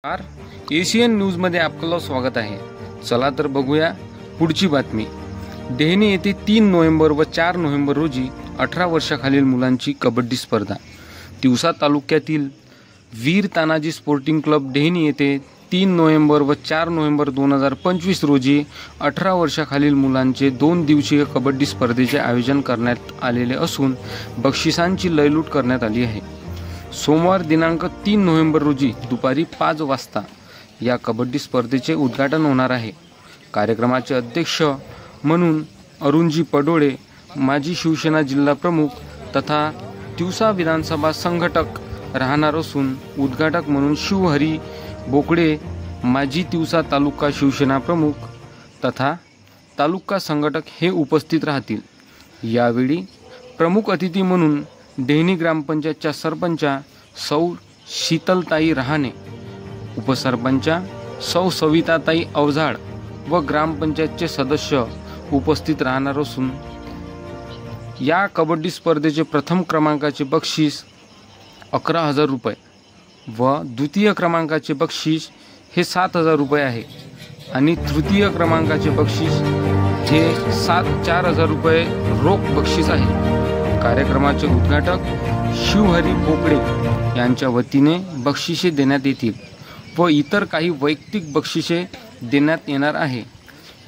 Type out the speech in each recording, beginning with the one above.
Asian न्यूजमध्ये आपलं स्वागत आहे। चला तर बघूया पुढची बातमी। डेहनी येथे 3 नोव्हेंबर व 4 नोव्हेंबर रोजी 18 वर्षाखालील मुलांची कबड्डी स्पर्धा। तिवसा तालुक्यातील वीर तानाजी स्पोर्टिंग क्लब डेहनी येथे 3 नोव्हेंबर व 4 नोव्हेंबर 2025 रोजी 18 वर्षाखालील मुलांचे 2 दिवसीय कबड्डी स्पर्धेचे आयोजन करण्यात आलेले असून बक्षिसांची लयलूट करण्यात आली आहे। सोमवार दिनांक 3 नोव्हेंबर रोजी दुपारी 5 वाजता या कबड्डी स्पर्धेचे उद्घाटन होणार आहे। कार्यक्रमाचे अध्यक्ष म्हणून अरुणजी पडोळे, माजी शिवसेना जिल्हा प्रमुख तथा तिवसा विधानसभा संघटक राहणार असून उद्घाटक म्हणून शिवहरी बोकडे, माजी तिवसा तालुका शिवसेना प्रमुख तथा तालुका संघटक हे उपस्थित राहतील। यावेळी प्रमुख अतिथी म्हणून डेहनी ग्रामपंचायतच्या सरपंचा सौ शीतलताई रहाणे, उपसरपंचा सौ सविताताई अवजाड व ग्रामपंचायतचे सदस्य उपस्थित राहणार असून या कबड्डी स्पर्धेचे प्रथम क्रमांकाचे बक्षीस 11,000 रुपये व द्वितीय क्रमांकाचे बक्षीस हे 7,000 रुपये आहे आणि तृतीय क्रमांकाचे बक्षीस हे 4,000 रुपये रोख बक्षीस आहे। कार्यक्रमाचे उद्घाटक शिवहरी बोकडे यांच्या वतीने बक्षिसे देण्यात येतील व इतर काही वैयक्तिक बक्षिसे देण्यात येणार आहे।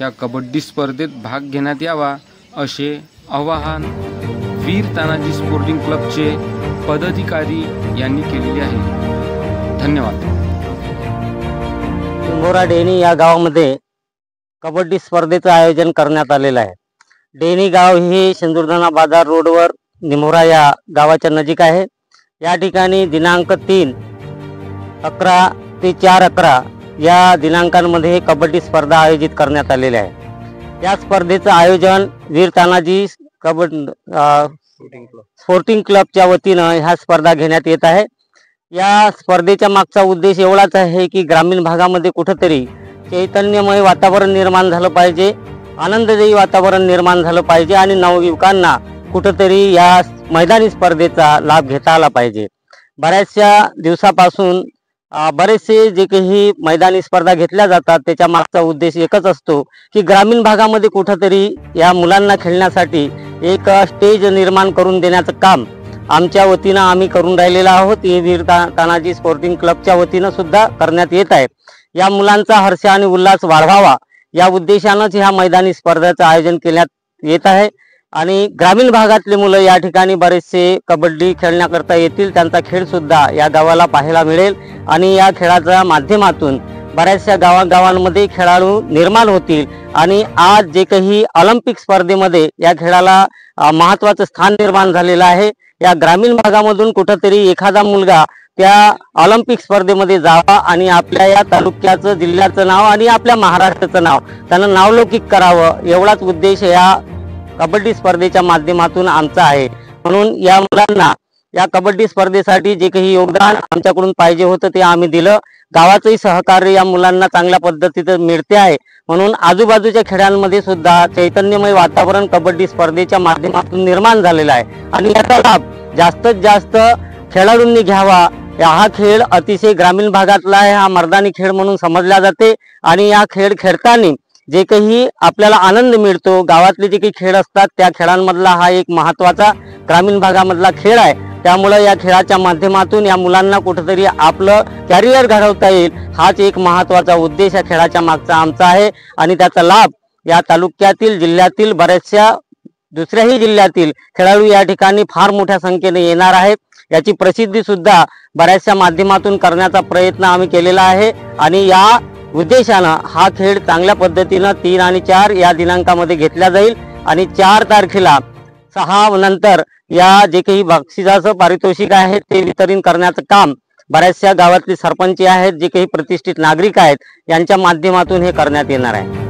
या कबड्डी स्पर्धेत भाग घेण्यात यावा असे आवाहन वीर तानाजी स्पोर्टिंग क्लबचे पदाधिकारी यांनी केलेले आहे। धन्यवाद। निमोरा डेहनी या गावामध्ये कबड्डी स्पर्धेचं आयोजन करण्यात आलेलं आहे। डेहनी गाव हे सिंदूरदाना बाजार रोडवर निमोरा या गावाच्या नजीक आहे। या ठिकाणी दिनांक 3, 11 ते 4/11 या दिनांकांमध्ये कबड्डी स्पर्धा आयोजित करण्यात आलेली आहे। या स्पर्धेचं आयोजन वीर तानाजी स्पोर्टिंग क्लबच्या वतीनं ह्या स्पर्धा घेण्यात येत आहे। या स्पर्धेच्या मागचा उद्देश एवढाच आहे की ग्रामीण भागामध्ये कुठेतरी चैतन्यमय वातावरण निर्माण झालं पाहिजे, आनंददायी वातावरण निर्माण झालं पाहिजे आणि नवयुवकांना कुठेतरी या मैदानी स्पर्धेचा लाभ घेता आला पाहिजे। बऱ्याचशा दिवसापासून बरेचसे जे काही मैदानी स्पर्धा घेतल्या जातात त्याच्या मागचा उद्देश एकच असतो की ग्रामीण भागामध्ये कुठेतरी या मुलांना खेळण्यासाठी एक स्टेज निर्माण करून देण्याचं काम आमच्या वतीनं आम्ही करून राहिलेलो आहोत। हे वीर तानाजी स्पोर्टिंग क्लबच्या वतीनं सुद्धा करण्यात येत आहे। या मुलांचा हर्ष आणि उल्हास वाढवावा या उद्देशानंच ह्या मैदानी स्पर्धेचं आयोजन करण्यात येत आहे आणि ग्रामीण भागातले मुलं या ठिकाणी बरेचसे कबड्डी खेळण्याकरता येतील। त्यांचा खेळ सुद्धा या गावाला पाहायला मिळेल आणि या खेळाच्या माध्यमातून बऱ्याचशा गावांमध्ये खेळाडू निर्माण होतील आणि आज जे काही ऑलिम्पिक स्पर्धेमध्ये या खेळाला महत्त्वाचं स्थान निर्माण झालेलं आहे। या ग्रामीण भागामधून कुठेतरी एखादा मुलगा त्या ऑलिम्पिक स्पर्धेमध्ये जावा आणि आपल्या या तालुक्याचं, जिल्ह्याचं नाव आणि आपल्या महाराष्ट्राचं नाव त्यानं नावलौकिक करावं एवढाच उद्देश या कबड्डी स्पर्धेच्या माध्यमातून आमचा आहे। म्हणून या मुलांना या कबड्डी स्पर्धेसाठी जे काही योगदान आमच्याकडून पाहिजे होतं ते आम्ही दिलं। गावाचंही सहकार्य या मुलांना चांगल्या पद्धतीने मिळते आहे। म्हणून आजूबाजूच्या खेड्यांमध्ये सुद्धा चैतन्यमय वातावरण कबड्डी स्पर्धेच्या माध्यमातून निर्माण झालेलं आहे आणि याचा लाभ जास्तीत जास्त खेळाडूंनी घ्यावा। हा खेळ अतिशय ग्रामीण भागातला आहे, हा मर्दानी खेळ म्हणून समजला जाते आणि या खेळ खेळताना जे काही आपल्याला आनंद मिळतो, गावातले जे काही खेळ असतात त्या खेळांमधला हा एक महत्त्वाचा ग्रामीण भागामधला खेळ आहे। त्यामुळे या खेळाच्या माध्यमातून या मुलांना कुठेतरी आपलं कॅरियर घडवता येईल हाच एक महत्त्वाचा उद्देश या खेळाच्या मागचा आमचा आहे आणि त्याचा लाभ या तालुक्यातील, जिल्ह्यातील, बऱ्याचशा दुसऱ्याही जिल्ह्यातील खेळाडू या ठिकाणी फार मोठ्या संख्येने येणार आहेत। याची प्रसिद्धी सुद्धा बऱ्याचशा माध्यमातून करण्याचा प्रयत्न आम्ही केलेला आहे आणि या उद्देशानं हा खेळ चांगल्या पद्धतीनं 3 आणि 4 या दिनांकामध्ये घेतला जाईल आणि 4 तारखेला 6 नंतर या जे काही बक्षिसाचं पारितोषिक आहे ते वितरण करण्याचं काम बऱ्याचशा गावातले सरपंच आहेत, जे काही प्रतिष्ठित नागरिक आहेत यांच्या माध्यमातून हे करण्यात येणार आहे।